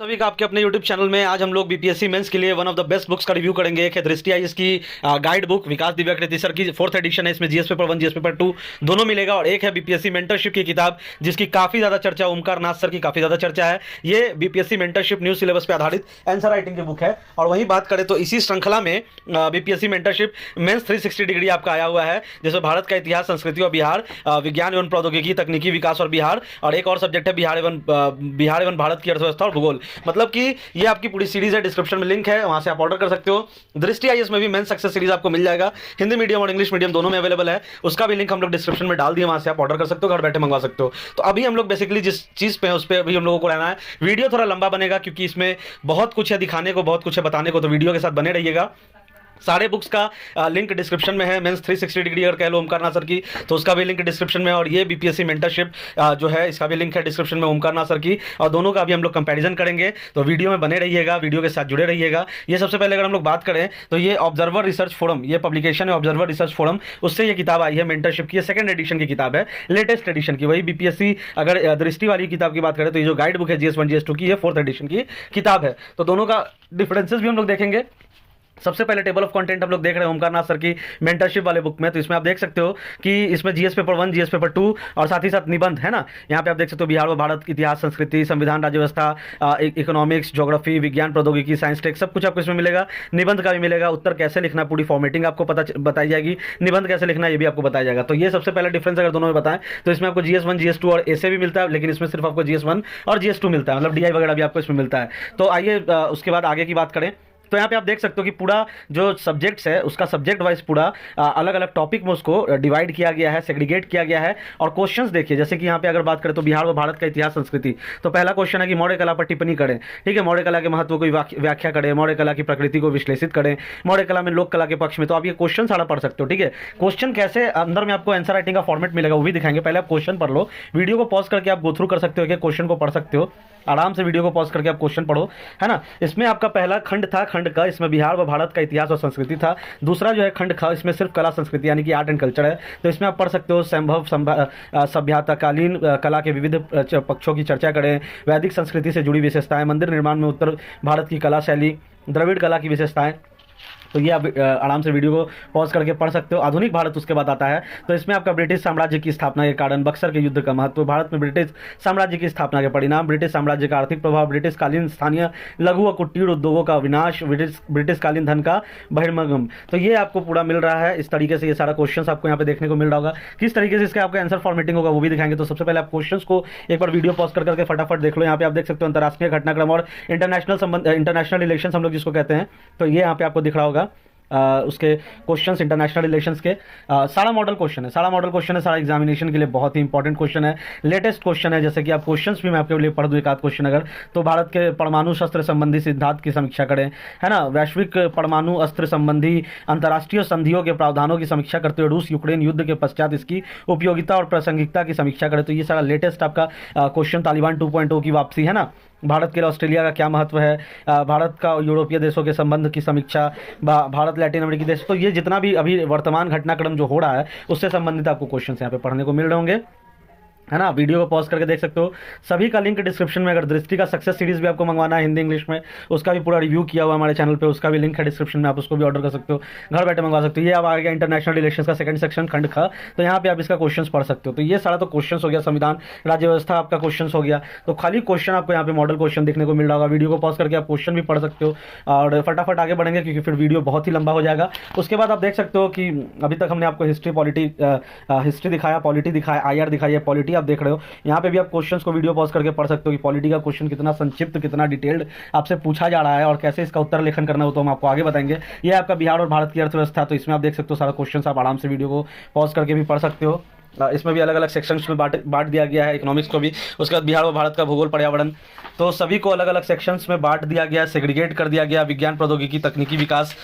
सभी का आपके अपने YouTube चैनल में आज हम लोग बीपीएससी मेंस के लिए one of the best books का रिव्यू करेंगे। एक है दृष्टि आईएएस की गाइड बुक, विकास दिव्याकृति सर की 4th एडिशन है। इसमें जीएस पेपर 1 जीएस पेपर 2 दोनों मिलेगा। और एक है बीपीएससी मेंटरशिप की किताब जिसकी काफी ज्यादा चर्चा, ओमकार नाथ सर की काफी ज्यादा चर्चा है। ये बीपीएससी मेंटरशिप न्यू सिलेबस पे आधारित आंसर राइटिंग की बुक है। और वहीं बात करें तो इसी श्रृंखला में बीपीएससी मेंटरशिप मेंस 360 डिग्री आपका आया हुआ है, जिसमें भारत का इतिहास, संस्कृति और बिहार, विज्ञान एवं प्रौद्योगिकी, तकनीकी विकास और बिहार, और एक और सब्जेक्ट है बिहार एवं भारत की अर्थव्यवस्था और भूगोल। मतलब कि ये आपकी पूरी सीरीज है। डिस्क्रिप्शन में लिंक है, वहां से आप ऑर्डर कर सकते हो। दृष्टि आईएएस में भी मेंस सक्सेस सीरीज आपको मिल जाएगा, हिंदी मीडियम और इंग्लिश मीडियम दोनों में अवेलेबल है। उसका भी लिंक हम लोग डिस्क्रिप्शन में डाल दिए, वहां से आप ऑर्डर कर सकते हो, घर बैठे मंगवा सकते हो। तो अभी हम लोग बेसिकली जिस चीज पे है उस पर अभी हम लोगों को रहना है। वीडियो थोड़ा लंबा बनेगा क्योंकि इसमें बहुत कुछ है दिखाने को, बहुत कुछ है बताने को, तो वीडियो के साथ बने रहिएगा। सारे बुक्स का लिंक डिस्क्रिप्शन में है। मेंस 360 डिग्री अगर कह लो ओमकार नाथ सर की, तो उसका भी लिंक डिस्क्रिप्शन में। और ये बीपीएससी मेंटरशिप जो है, इसका भी लिंक है डिस्क्रिप्शन में, ओमकार नाथ सर की। और दोनों का भी हम लोग कंपैरिजन करेंगे, तो वीडियो में बने रहिएगा, वीडियो के साथ जुड़े रहिएगा। ये सबसे पहले अगर हम लोग बात करें तो ये ऑब्जर्वर रिसर्च फोरम, ये पब्लिकेशन है ऑब्जर्वर रिसर्च फोरम, उससे ये किताब आई है मेंटरशिप की। ये 2nd एडिशन की किताब है, लेटेस्ट एडिशन की। वही बीपीएससी अगर दृष्टि वाली किताब की बात करें तो ये जो गाइड बुक है जीएस1 जीएस2 की, ये 4th एडिशन की किताब है। तो दोनों का डिफरेंसेस भी हम लोग देखेंगे। सबसे पहले टेबल ऑफ कंटेंट हम लोग देख रहे हैं ओमकार नाथ सर की मेंटरशिप वाले बुक में। तो इसमें आप देख सकते हो कि इसमें जीएस पेपर 1, जीएस पेपर 2 और साथ ही साथ निबंध है ना। यहाँ पे आप देख सकते हो बिहार व भारत की इतिहास, संस्कृति, संविधान, राज्य व्यवस्था, इकोनॉमिक्स, ज्योग्राफी, विज्ञान, प्रौद्योगिकी, साइंस टेक, सब कुछ आपको इसमें मिलेगा। निबंध का भी मिलेगा, उत्तर कैसे लिखना, पूरी फॉर्मेटिंग आपको बताई जाएगी, निबंध कैसे लिखना ये भी आपको बताया जाएगा। तो ये सबसे पहला डिफरेंस अगर दोनों में बताएं तो इसमें आपको जीएस1 जीएस2 और ऐसे भी मिलता है, लेकिन इसमें सिर्फ आपको जीएस1 और जीएस2 मिलता है, मतलब डीआई वगैरह भी आपको इसमें मिलता है। तो आइए उसके बाद आगे की बात करें। तो यहाँ पे आप देख सकते हो कि पूरा जो सब्जेक्ट्स है उसका सब्जेक्ट वाइज पूरा अलग अलग टॉपिक में उसको डिवाइड किया गया है, सेग्रीगेट किया गया है। और क्वेश्चंस देखिए, जैसे कि यहाँ पे अगर बात करें तो बिहार व भारत का इतिहास, संस्कृति, तो पहला क्वेश्चन है कि मौर्य कला पर टिप्पणी करें। ठीक है, मौर्य कला के महत्व को व्याख्या करें, मौर्य कला की प्रकृति को विश्लेषित करें, मौर्य कला में लोक कला के पक्ष में। तो आप ये क्वेश्चन सारा पढ़ सकते हो। ठीक है, क्वेश्चन कैसे अंदर में आपको आंसर राइटिंग का फॉर्मेट मिलेगा वो भी दिखाएंगे। पहले आप क्वेश्चन पढ़ लो, वीडियो को पॉज करके आप गो थ्रू कर सकते हो, कि क्वेश्चन को पढ़ सकते हो आराम से, वीडियो को पॉज करके आप क्वेश्चन पढ़ो, है ना। इसमें आपका पहला खंड था, खंड क, इसमें बिहार व भारत का इतिहास और संस्कृति था। दूसरा जो है खंड ख, इसमें सिर्फ कला संस्कृति यानी कि आर्ट एंड कल्चर है। तो इसमें आप पढ़ सकते हो संभव सभ्यताकालीन कला के विविध पक्षों की चर्चा करें, वैदिक संस्कृति से जुड़ी विशेषताएं, मंदिर निर्माण में उत्तर भारत की कला शैली, द्रविड़ कला की विशेषताएं। तो ये आप आराम से वीडियो को पॉज करके पढ़ सकते हो। आधुनिक भारत उसके बाद आता है, तो इसमें आपका ब्रिटिश साम्राज्य की स्थापना के कारण, बक्सर के युद्ध का महत्व, भारत में ब्रिटिश साम्राज्य की स्थापना के परिणाम, ब्रिटिश साम्राज्य का आर्थिक प्रभाव, ब्रिटिश कालीन स्थानीय लघु व कुटीर उद्योगों का विनाश, ब्रिटिश कालीन धन का बहिर्गमन। तो ये आपको पूरा मिल रहा है इस तरीके से। ये सारा क्वेश्चन आपको यहाँ पे देखने को मिल रहा होगा, किस तरीके से इसका आपका आंसर फॉर्मेटिंग होगा वो भी दिखाएंगे। तो सबसे पहले आप क्वेश्चन को एक बार वीडियो पॉज करके फटाफट देख लो। यहाँ पे आप देख सकते हो अंतर्राष्ट्रीय घटनाक्रम और इंटरनेशनल रिलेशन हम लोग जिसको कहते हैं, तो ये यहाँ पे आपको दिख रहा होगा। उसके क्वेश्चंस इंटरनेशनल रिलेशंस के सारा मॉडल क्वेश्चन है, सारा एग्जामिनेशन के लिए बहुत ही इंपॉर्टेंट क्वेश्चन है, लेटेस्ट क्वेश्चन है। जैसे कि आप क्वेश्चंस भी मैं आपके लिए पढ़ दूं एक आध क्वेश्चन अगर, तो भारत के परमाणु शस्त्र संबंधी सिद्धांत की समीक्षा करें, है ना। वैश्विक परमाणु अस्त्र संबंधी अंतर्राष्ट्रीय संधियों के प्रावधानों की समीक्षा करते हुए रूस यूक्रेन युद्ध के पश्चात इसकी उपयोगिता और प्रासंगिकता की समीक्षा करें। तो ये सारा लेटेस्ट आपका क्वेश्चन। तालिबान 2.0 की वापसी, है ना। भारत के लिए ऑस्ट्रेलिया का क्या महत्व है, भारत का यूरोपीय देशों के संबंध की समीक्षा, भारत लैटिन अमेरिकी देश। तो ये जितना भी अभी वर्तमान घटनाक्रम जो हो रहा है उससे संबंधित आपको क्वेश्चन यहाँ पे पढ़ने को मिल रहे होंगे, है ना। वीडियो को पॉज करके देख सकते हो। सभी का लिंक डिस्क्रिप्शन में। अगर दृष्टि का सक्सेस सीरीज भी आपको मंगवाना है हिंदी इंग्लिश में, उसका भी पूरा रिव्यू किया हुआ हमारे चैनल पे, उसका भी लिंक है डिस्क्रिप्शन में, आप उसको भी ऑर्डर कर सकते हो, घर बैठे मंगवा सकते हो। ये अब आ गया इंटरनेशनल रिलेशंस का 2nd सेक्शन खंड ख, तो यहाँ पे आप इसका क्वेश्चन पढ़ सकते हो। तो ये सारा तो क्वेश्चन हो गया, संविधान राज्य व्यवस्था आपका क्वेश्चन हो गया। तो खाली क्वेश्चन आपको यहाँ पे मॉडल क्वेश्चन देखने को मिल रहा होगा। वीडियो को पॉज करके आप क्वेश्चन भी पढ़ सकते हो और फटाफट आगे बढ़ेंगे क्योंकि फिर वीडियो बहुत ही लंबा हो जाएगा। उसके बाद आप देख सकते हो कि अभी तक हमने आपको हिस्ट्री दिखाया, पॉलिटी दिखाया, IR दिखाई है, पॉलिटी आप देख रहे हो। यहाँ पे भी आप क्वेश्चंस को वीडियो पॉज करके पढ़ सकते हो कि पॉलिटी का क्वेश्चन कितना संक्षिप्त, कितना डिटेल्ड आपसे पूछा जा रहा है और कैसे इसका उत्तर लेखन करना हो तो हम आपको आगे बताएंगे। ये आपका बिहार और भारत की अर्थव्यवस्था, तो इसमें आप देख सकते हो सारा क्वेश्चन आप आराम से वीडियो को पॉज करके भी पढ़ सकते हो। इसमें भी अलग अलग सेक्शंस में बांट दिया गया है, इकोनॉमिक्स को भी। उसके बाद बिहार और भारत का भूगोल, पर्यावरण, तो सभी को अलग अलग सेक्शंस में बांट दिया गया, सेग्रीगेट कर दिया गया। विज्ञान, प्रौद्योगिकी, तकनीकी विकास,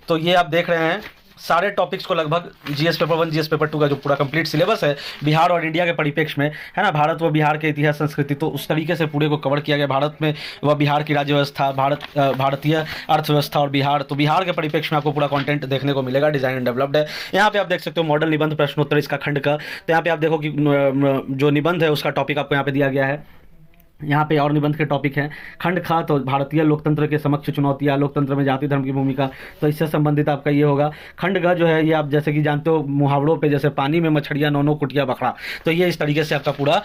तो ये आप देख रहे हैं सारे टॉपिक्स को लगभग जीएस पेपर 1 जीएस पेपर 2 का जो पूरा कंप्लीट सिलेबस है बिहार और इंडिया के परिप्रेक्ष्य में, है ना। भारत व बिहार के इतिहास, संस्कृति, तो उस तरीके से पूरे को कवर किया गया। भारत में व बिहार की राज्य व्यवस्था, भारतीय अर्थव्यवस्था और बिहार, तो बिहार के परिप्रेक्ष्य में आपको पूरा कंटेंट देखने को मिलेगा। डिजाइन एंड डेवलप्ड है। यहाँ पे आप देख सकते हो मॉडल निबंध प्रश्नोत्तर इसका खंड का। तो यहाँ पे आप देखो कि जो निबंध है उसका टॉपिक आपको यहाँ पे दिया गया है। यहाँ पे और निबंध के टॉपिक हैं। खंड खा तो भारतीय लोकतंत्र के समक्ष चुनौतियाँ, लोकतंत्र में जाति धर्म की भूमिका, तो इससे संबंधित आपका ये होगा। खंड ग जो है ये आप जैसे कि जानते हो मुहावरों पे, जैसे पानी में मछलियाँ नौ नौ कुटिया बखड़ा, तो ये इस तरीके से आपका पूरा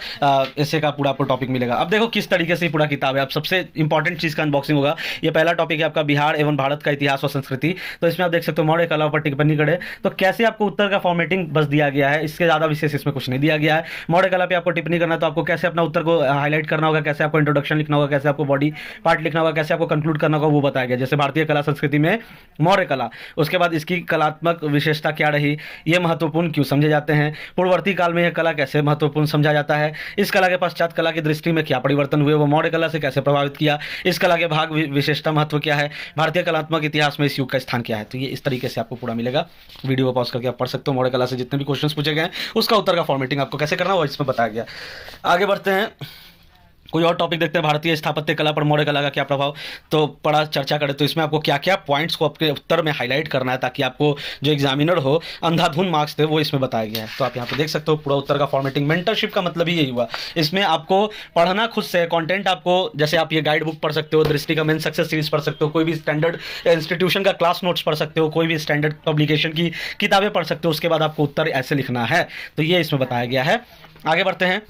ऐसे का पूरा आपको टॉपिक मिलेगा। अब देखो किस तरीके से पूरा किताब है। अब सबसे इंपॉर्टेंट चीज़ का अनबॉक्सिंग होगा। ये पहला टॉपिक है आपका बिहार एवं भारत का इतिहास और संस्कृति। तो इसमें आप देख सकते हो मौर्य कला पर टिप्पणी करे, तो कैसे आपको उत्तर का फॉर्मेटिंग बस दिया गया है, इसके ज़्यादा विशेष इसमें कुछ नहीं दिया गया है। मौर्य कला पे आपको टिप्पणी करना है तो आपको कैसे अपना उत्तर को हाईलाइट करना होगा, कैसे आपको इंट्रोडक्शन लिखना होगा, कैसे आपको बॉडी पार्ट लिखना होगा, कैसे आपको कंक्लूड करना होगा, वो बताया गया। जैसे भारतीय कला संस्कृति में मौर्य कला, उसके बाद इसकी कलात्मक विशेषता क्या रही, ये महत्वपूर्ण क्यों समझे जाते हैं, पूर्ववर्ती काल में यह कला कैसे महत्वपूर्ण समझा जाता है, इस कला के पश्चात कला की दृष्टि में क्या परिवर्तन हुए, वो मौर्य कला से कैसे प्रभावित किया, इस कला के भाग विशेषता महत्व क्या है, भारतीय कलात्मक इतिहास में इस युग का स्थान क्या है। तो ये इस तरीके से आपको पूरा मिलेगा। वीडियो को पॉज करके आप पढ़ सकते हो। मौर्य कला से जितने भी क्वेश्चंस पूछे गए उसका उत्तर का फॉर्मेटिंग आपको कैसे करना हो इसमें बताया गया। आगे बढ़ते हैं, कोई और टॉपिक देखते हैं। भारतीय स्थापत्य कला पर मौर्य कला का क्या प्रभाव, तो बड़ा चर्चा करें तो इसमें आपको क्या क्या पॉइंट्स को आपके उत्तर में हाईलाइट करना है ताकि आपको जो एग्जामिनर हो अंधाधुन मार्क्स दे, वो इसमें बताया गया है। तो आप यहाँ पे देख सकते हो पूरा उत्तर का फॉर्मेटिंग। मेंटरशिप का मतलब ही यही हुआ, इसमें आपको पढ़ना खुद से कंटेंट, आपको जैसे आप ये गाइड बुक पढ़ सकते हो, दृष्टि का मेन सक्सेस सीरीज पढ़ सकते हो, कोई भी स्टैंडर्ड इंस्टीट्यूशन का क्लास नोट्स पढ़ सकते हो, कोई भी स्टैंडर्ड पब्लिकेशन की किताबें पढ़ सकते हो, उसके बाद आपको उत्तर ऐसे लिखना है। तो ये इसमें बताया गया है। आगे बढ़ते हैं,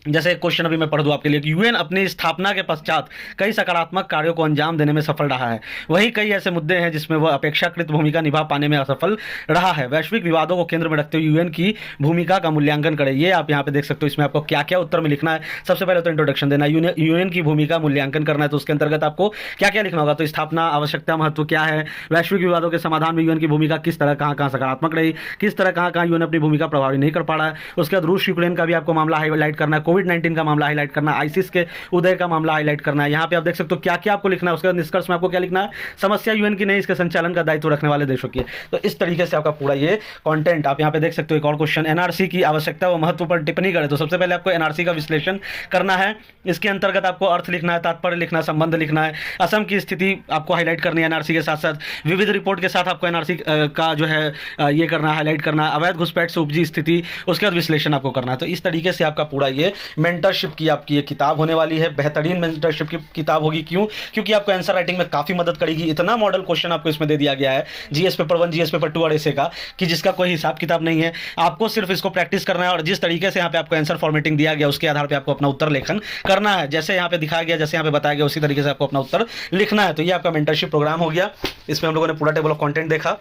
जैसे क्वेश्चन अभी मैं पढ़ दूं आपके लिए कि यूएन अपनी स्थापना के पश्चात कई सकारात्मक कार्यों को अंजाम देने में सफल रहा है, वही कई ऐसे मुद्दे हैं जिसमें वह अपेक्षाकृत भूमिका निभा पाने में असफल रहा है। वैश्विक विवादों को केंद्र में रखते हुए यूएन की भूमिका का मूल्यांकन करें। ये आप यहाँ पे देख सकते हो। इसमें आपको क्या क्या उत्तर में लिखना है। सबसे पहले तो इंट्रोडक्शन देना है, यूएन की भूमिका मूल्यांकन करना है, तो उसके अंतर्गत आपको क्या क्या लिखना होगा। तो स्थापना, आवश्यकता, महत्व क्या है, वैश्विक विवादों के समाधान में यूएन की भूमिका किस तरह कहाँ कहाँ सकारात्मक रही, किस तरह कहाँ कहाँ यूएन अपनी भूमिका प्रभावी नहीं कर पा रहा है। उसके बाद रूस यूक्रेन का भी आपको मामला हाईलाइट करना है, कोविड-19 का मामला हाईलाइट करना है, आईसिस के उदय का मामला हाईलाइट करना है। यहाँ पे आप देख सकते हो क्या क्या आपको लिखना है। उसके बाद निष्कर्ष में आपको क्या लिखना है, समस्या यूएन की नहीं, इसके संचालन का दायित्व रखने वाले देशों की है। तो इस तरीके से आपका पूरा ये कंटेंट आप यहाँ पे देख सकते हो। एक और क्वेश्चन, एनआरसी की आवश्यकता व महत्व पर टिप्पणी करें। तो सबसे पहले आपको एनआरसी का विश्लेषण करना है, इसके अंतर्गत आपको अर्थ लिखना है, तात्पर्य लिखना है, संबंध लिखना है, असम की स्थिति आपको हाईलाइट करनी है एनआरसी के साथ साथ, विविध रिपोर्ट के साथ आपको एनआरसी का जो है ये करना है, हाईलाइट करना है, अवैध घुसपैठ से उपजी स्थिति, उसके बाद विश्लेषण आपको करना है। तो इस तरीके से आपका पूरा ये मेंटरशिप की आपकी ये किताब होने वाली है। बेहतरीन मेंटरशिप की किताब होगी। क्यों? क्योंकि आपको आंसर राइटिंग में काफी मदद करेगी। इतना मॉडल क्वेश्चन आपको इसमें दे दिया गया है जीएस पेपर 1, जीएस पेपर 2 और ऐसे का, कि जिसका कोई हिसाब किताब नहीं है। आपको सिर्फ इसको प्रैक्टिस करना है और जिस तरीके से यहाँ पे आपको आंसर फॉर्मेटिंग दिया गया उसके आधार पर आपको अपना उत्तर लेखन करना है। जैसे यहाँ पे दिखाया गया, जैसे यहाँ पे बताया गया, उसी तरीके से आपको अपना उत्तर लिखना है। तो ये आपका मेंटरशिप प्रोग्राम हो गया। इसमें हम लोगों ने पूरा टेबल ऑफ कंटेंट देखा।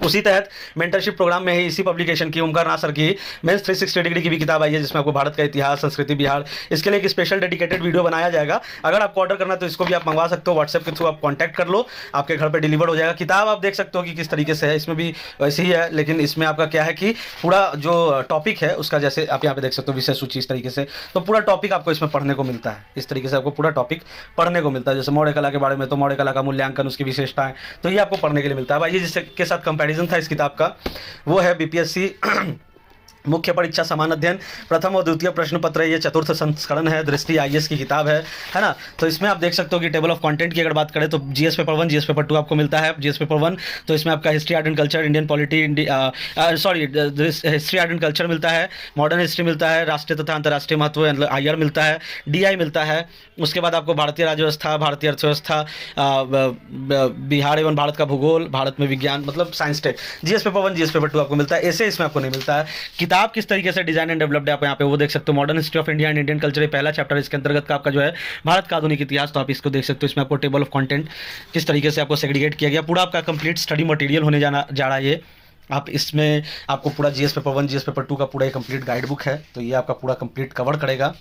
उसी तहत मेंटरशिप प्रोग्राम में ही इसी पब्लिकेशन की ओमकार नाथ सर की मेंस 360 डिग्री की भी किताब आई है, जिसमें आपको भारत का इतिहास, संस्कृति, बिहार, इसके लिए एक स्पेशल डेडिकेटेड वीडियो बनाया जाएगा। अगर आपको ऑर्डर करना है तो इसको भी आप मंगवा सकते हो, व्हाट्सएप के थ्रू आप कॉन्टैक्ट कर लो, आपके घर पर डिलीवर हो जाएगा। किताब आप देख सकते हो कि किस तरीके से है, इसमें भी वैसे ही है, लेकिन इसमें आपका क्या है कि पूरा जो टॉपिक है उसका, जैसे आप यहाँ पे देख सकते हो विषय सूची, इस तरीके से तो पूरा टॉपिक आपको इसमें पढ़ने को मिलता है। इस तरीके से आपको पूरा टॉपिक पढ़ने को मिलता है। जैसे मौर्य कला के बारे में, तो मौर्य कला का मूल्यांकन, उसकी विशेषताएं, तो ये आपको पढ़ने के लिए मिलता है। भाई जिसके साथ कंपैरिजन था इस किताब का, वो है बीपीएससी मुख्य परीक्षा समान अध्ययन प्रथम और द्वितीय प्रश्न पत्र। ये चतुर्थ संस्करण है, दृष्टि आईएएस की किताब है ना। तो इसमें आप देख सकते हो कि टेबल ऑफ कंटेंट की अगर बात करें तो जीएस पेपर 1, जीएस पेपर 2 आपको मिलता है। जीएस पेपर 1 तो इसमें आपका history, art and culture, Indian polity, history, art and culture मिलता है, मॉडर्न हिस्ट्री मिलता है, राष्ट्रीय तथा अंतर्राष्ट्रीय महत्व आईआर मिलता है, डीआई मिलता है। उसके बाद आपको भारतीय राज्य व्यवस्था, भारतीय अर्थव्यवस्था, बिहार एवं भारत का भूगोल, भारत में विज्ञान, मतलब science tech. GS paper 1, GS paper 2 आपको मिलता है। ऐसे इसमें आपको नहीं मिलता है। किताब किस तरीके से डिजाइन एंड डेवलप्ड है आप यहाँ पे वो देख सकते हो। Modern history of India and Indian culture पहला चैप्टर, इसके अंतर्गत का आपका जो है भारत का आधुनिक इतिहास, तो आप इसको देख सकते हो। इसमें आपको टेबल ऑफ कंटेंट किस तरीके से आपको सेग्रीगेट किया गया, पूरा आपका कंप्लीट स्टडी मटेरियल होने जा रहा है ये। आप इसमें आपको पूरा जीएस पेपर 1, जीएस पेपर 2 का पूरा कंप्लीट गाइड बुक है, तो ये आपका पूरा कंप्लीट कवर करेगा।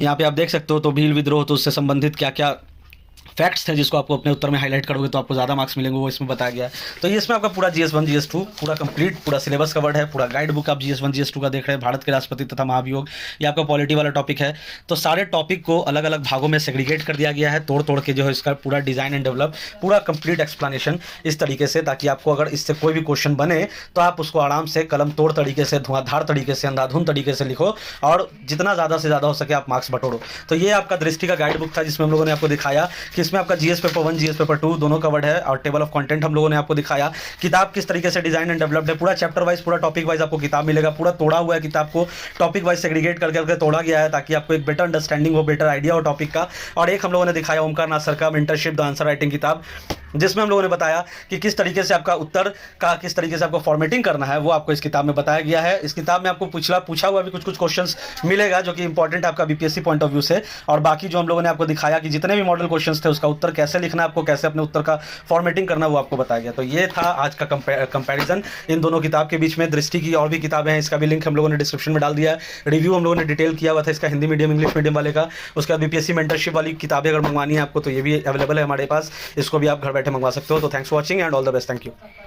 यहाँ पे आप देख सकते हो तो भील विद्रोह, तो उससे संबंधित क्या क्या फैक्ट्स थे जिसको आपको अपने उत्तर में हाईलाइट करोगे तो आपको ज़्यादा मार्क्स मिलेंगे, वो इसमें बताया गया है। तो ये इसमें आपका पूरा GS1, GS2 पूरा कंप्लीट पूरा सिलेबस कवर्ड है। पूरा गाइड बुक आप GS1, GS2 का देख रहे हैं। भारत के राष्ट्रपति तथा महाभियोग, ये आपका पॉलिटी वाला टॉपिक है। तो सारे टॉपिक को अलग अलग भागों में सेग्रीगेट कर दिया गया है, तोड़ तोड़ के जो है इसका पूरा डिजाइन एंड डेवलप, पूरा कंप्लीट एक्सप्लेनेशन इस तरीके से, ताकि आपको अगर इससे कोई भी क्वेश्चन बने तो आप उसको आराम से कलम तोड़ तरीके से, धुआंधार तरीके से, अंधाधुन तरीके से लिखो और जितना ज़्यादा से ज़्यादा हो सके आप मार्क्स बटोरो। तो ये आपका दृष्टि का गाइड बुक था, जिसमें हम लोगों ने आपको दिखाया कि इसमें आपका जीएस पेपर 1 जीएस पेपर 2 दोनों कवर्ड है और टेबल ऑफ कंटेंट हम लोगों ने आपको दिखाया। किताब किस तरीके से डिजाइन एंड डेवलप्ड है, पूरा चैप्टर वाइज पूरा टॉपिक वाइज आपको किताब मिलेगा, पूरा तोड़ा हुआ है किताब को, टॉपिक वाइज सेग्रीगेट करके तोड़ा गया है ताकि आपको एक बेटर अंडरस्टैंडिंग हो, बेटर आइडिया हो टॉपिक का। और एक हम लोगों ने दिखाया ओमकार नाथ सर का मेंटरशिप द आंसर राइटिंग किताब, जिसमें हम लोगों ने बताया कि किस तरीके से आपका उत्तर का किस तरीके से आपको फॉर्मेटिंग करना है वो आपको इस किताब में बताया गया है। इस किताब में आपको पूछा हुआ भी कुछ क्वेश्चंस मिलेगा जो कि इंपॉर्टेंट है आपका बीपीएससी पॉइंट ऑफ व्यू से। और बाकी जो हम लोगों ने आपको दिखाया कि जितने भी मॉडल क्वेश्चंस थे उसका उत्तर कैसे लिखना है, आपको कैसे अपने उत्तर का फॉर्मेटिंग करना वो आपको बताया गया। तो ये था आज का कंपैरिजन इन दोनों किताब के बीच में। दृष्टि की और भी किताबें हैं, इसका भी लिंक हम लोगों ने डिस्क्रिप्शन में डाल दिया है। रिव्यू हम लोगों ने डिटेल किया हुआ था इसका, हिंदी मीडियम इंग्लिश मीडियम वाले का। उसके बाद बीपीएससी मेंटरशिप वाली किताबें अगर मंगवानी है आपको तो ये भी अवेलेबल है हमारे पास, इसको भी आप घर बैठे मंगवा सकते हो। तो thanks for watching and all the best, thank you.